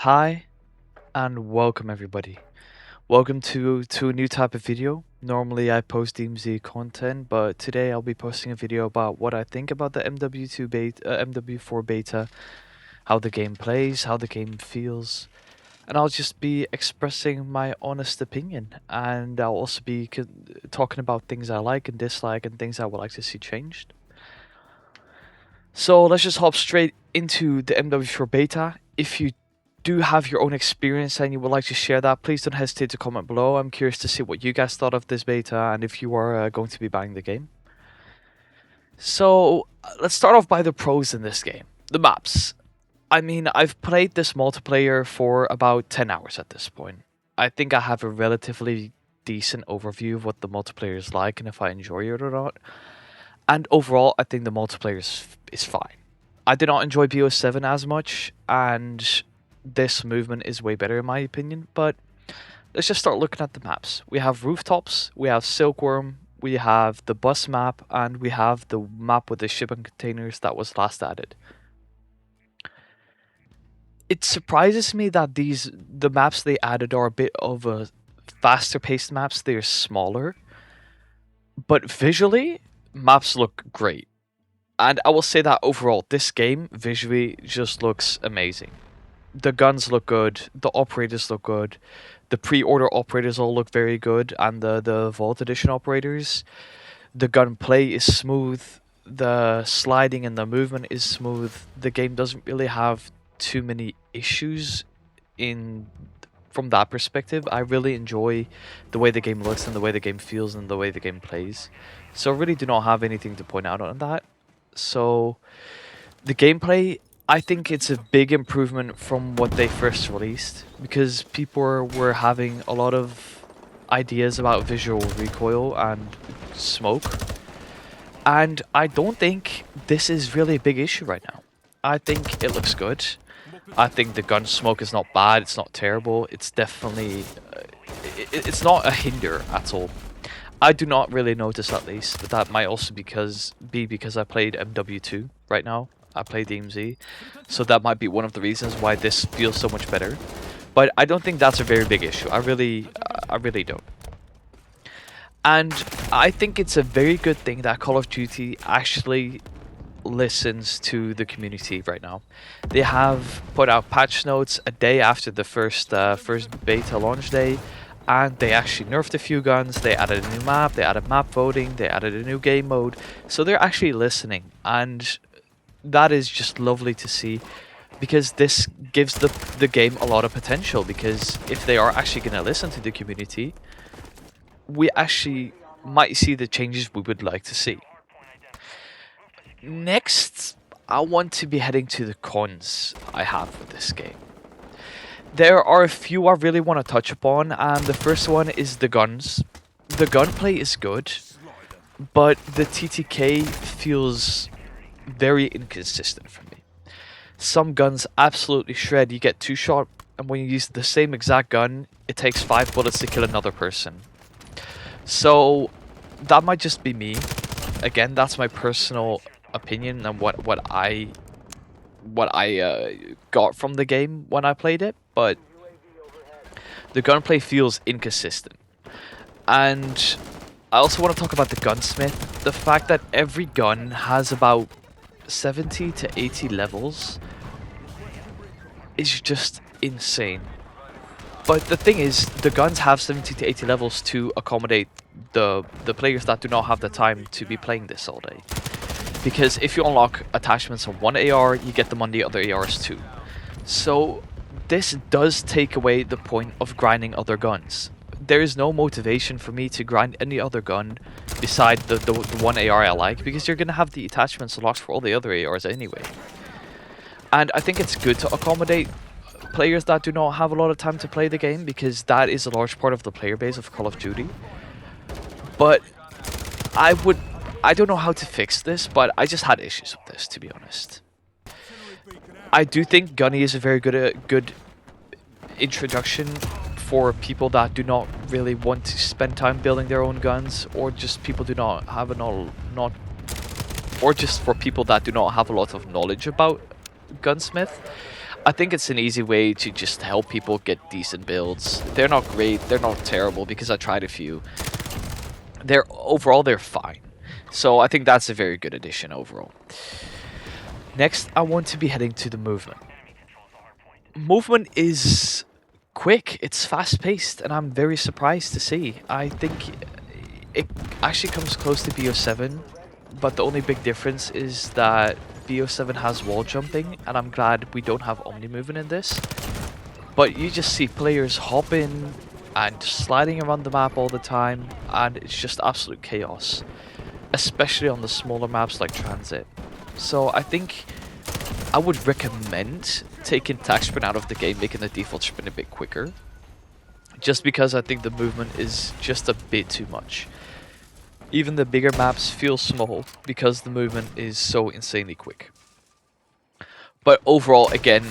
Hi and welcome everybody. Welcome to a new type of video. Normally I post DMZ content, but today I'll be posting a video about what I think about the MW4 beta, how the game plays, how the game feels, and I'll just be expressing my honest opinion. And I'll also be talking about things I like and dislike and things I would like to see changed. So let's just hop straight into the MW4 beta. If you do have your own experience and you would like to share that, please don't hesitate to comment below. I'm curious to see what you guys thought of this beta and if you are going to be buying the game. So let's start off by the pros in this game. The maps. I mean, I've played this multiplayer for about 10 hours at this point. I think I have a relatively decent overview of what the multiplayer is like and if I enjoy it or not. And overall, I think the multiplayer is fine. I did not enjoy BO7 as much, and this movement is way better in my opinion, but let's just start looking at the maps. We have rooftops, we have Silkworm, we have the bus map, and we have the map with the shipping containers that was last added. It surprises me that the maps they added are a bit of a faster paced maps. They're smaller, but visually maps look great. And I will say that overall this game visually just looks amazing. The guns look good, the operators look good, the pre-order operators all look very good, and the Vault Edition operators. The gunplay is smooth, the sliding and the movement is smooth. The game doesn't really have too many issues from that perspective. I really enjoy the way the game looks and the way the game feels and the way the game plays. So I really do not have anything to point out on that. So the gameplay, I think it's a big improvement from what they first released, because people were having a lot of ideas about visual recoil and smoke, and I don't think this is really a big issue right now. I think it looks good. I think the gun smoke is not bad, it's not terrible, it's definitely it's not a hinder at all. I do not really notice, at least, but that might also be because I played MW2 right now. I play DMZ, so that might be one of the reasons why this feels so much better. But I don't think that's a very big issue. I really don't. And I think it's a very good thing that Call of Duty actually listens to the community right now. They have put out patch notes a day after the first beta launch day, and they actually nerfed a few guns. They added a new map, they added map voting, they added a new game mode. So they're actually listening, and that is just lovely to see, because this gives the game a lot of potential, because if they are actually going to listen to the community, we actually might see the changes we would like to see. Next, I want to be heading to the cons I have with this game. There are a few I really want to touch upon, and the first one is the guns. The gunplay is good, but the TTK feels very inconsistent for me. Some guns absolutely shred. You get 2-shot, and when you use the same exact gun, it takes 5 bullets to kill another person. So that might just be me. Again, that's my personal opinion and what I got from the game when I played it, but the gunplay feels inconsistent. And I also want to talk about the gunsmith. The fact that every gun has about 70 to 80 levels is just insane. But the thing is, the guns have 70 to 80 levels to accommodate the players that do not have the time to be playing this all day. Because if you unlock attachments on one AR, you get them on the other ARs too. So this does take away the point of grinding other guns. There is no motivation for me to grind any other gun beside the one AR I like, because you're going to have the attachments unlocked for all the other ARs anyway. And I think it's good to accommodate players that do not have a lot of time to play the game, because that is a large part of the player base of Call of Duty. But I don't know how to fix this, but I just had issues with this, to be honest. I do think Gunny is a very good introduction for people that do not really want to spend time building their own guns, or just people do not have or just for people that do not have a lot of knowledge about gunsmith. I think it's an easy way to just help people get decent builds. They're not great, they're not terrible because I tried a few. Overall they're fine. So I think that's a very good addition overall. Next, I want to be heading to the movement. Movement is quick, it's fast paced, and I'm very surprised to see. I think it actually comes close to BO7, but the only big difference is that BO7 has wall jumping, and I'm glad we don't have Omni movement in this. But you just see players hopping and sliding around the map all the time, and it's just absolute chaos, especially on the smaller maps like Transit. So I think I would recommend taking tag sprint out of the game, making the default sprint a bit quicker, just because I think the movement is just a bit too much. Even the bigger maps feel small because the movement is so insanely quick. But overall, again,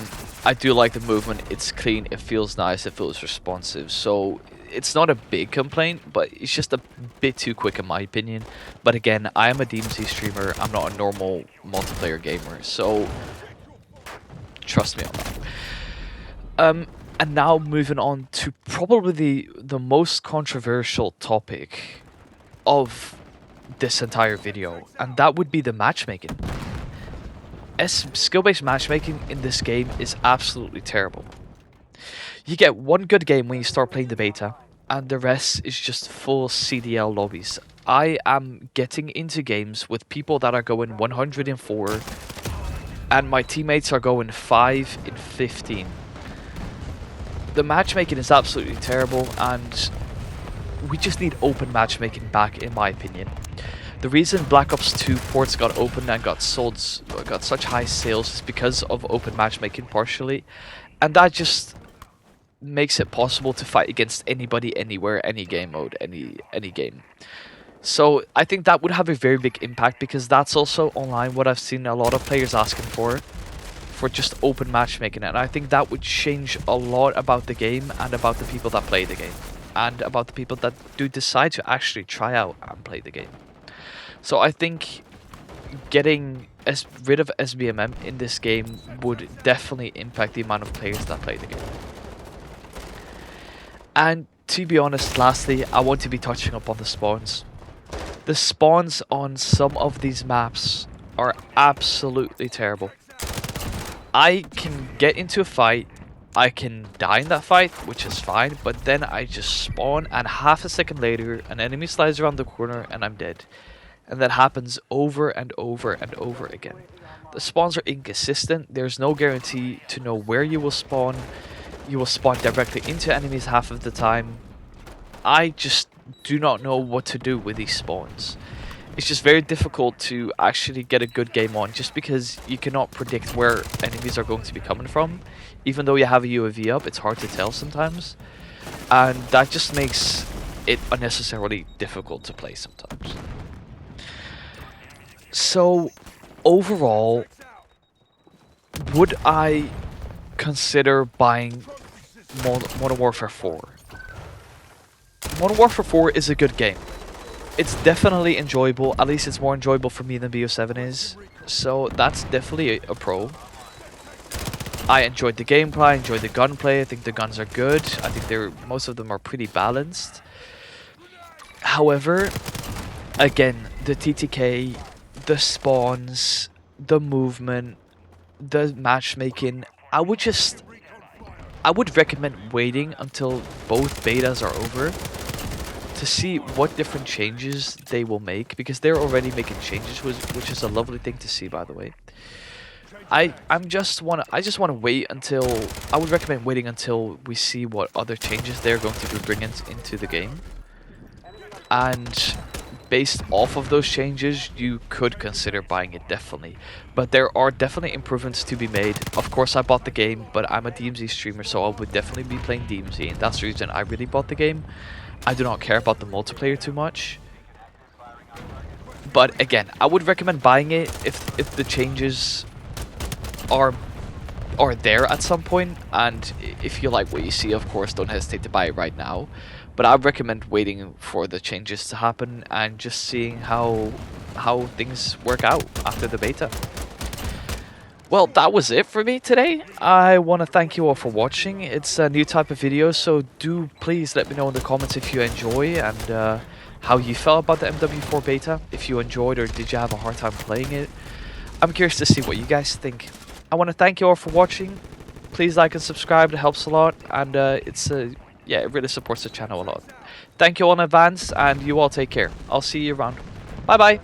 I do like the movement. It's clean, it feels nice, it feels responsive. So it's not a big complaint, but it's just a bit too quick in my opinion. But again, I am a DMZ streamer. I'm not a normal multiplayer gamer, so trust me on that. And now moving on to probably the most controversial topic of this entire video, and that would be the matchmaking. Skill-based matchmaking in this game is absolutely terrible. You get one good game when you start playing the beta, and the rest is just full CDL lobbies. I am getting into games with people that are going 104, and my teammates are going 5 in 15. The matchmaking is absolutely terrible, and we just need open matchmaking back, in my opinion. The reason Black Ops 2 ports got opened and got such high sales is because of open matchmaking partially, and that just makes it possible to fight against anybody, anywhere, any game mode, any game. So I think that would have a very big impact, because that's also online what I've seen a lot of players asking for just open matchmaking, and I think that would change a lot about the game and about the people that play the game and about the people that do decide to actually try out and play the game. So I think getting rid of SBMM in this game would definitely impact the amount of players that play the game. And to be honest, lastly, I want to be touching up on the spawns. The spawns on some of these maps are absolutely terrible. I can get into a fight, I can die in that fight, which is fine, but then I just spawn and half a second later an enemy slides around the corner and I'm dead. And that happens over and over and over again. The spawns are inconsistent, there's no guarantee to know where you will spawn. You will spawn directly into enemies half of the time. I just do not know what to do with these spawns. It's just very difficult to actually get a good game on, just because you cannot predict where enemies are going to be coming from. Even though you have a UAV up, it's hard to tell sometimes. And that just makes it unnecessarily difficult to play sometimes. So, overall, would I consider buying Modern Warfare 4? Modern Warfare 4 is a good game. It's definitely enjoyable, at least it's more enjoyable for me than BO7 is. So that's definitely a pro. I enjoyed the gameplay, I enjoyed the gunplay, I think the guns are good. I think most of them are pretty balanced. However, again, the TTK, the spawns, the movement, the matchmaking, I would recommend waiting until both betas are over to see what different changes they will make, because they're already making changes, which is a lovely thing to see, by the way. I just want to wait until, I would recommend waiting until we see what other changes they're going to be bringing into the game. And based off of those changes, you could consider buying it, definitely. But there are definitely improvements to be made. Of course, I bought the game, but I'm a DMZ streamer, so I would definitely be playing DMZ, and that's the reason I really bought the game. I do not care about the multiplayer too much. But again, I would recommend buying it if the changes are there at some point, and if you like what you see, of course, don't hesitate to buy it right now. But I recommend waiting for the changes to happen and just seeing how things work out after the beta. Well, that was it for me today. I want to thank you all for watching. It's a new type of video, so do please let me know in the comments if you enjoy and how you felt about the MW4 beta. If you enjoyed or did you have a hard time playing it. I'm curious to see what you guys think. I want to thank you all for watching. Please like and subscribe, it helps a lot, and yeah, it really supports the channel a lot. Thank you all in advance, and you all take care. I'll see you around. Bye bye.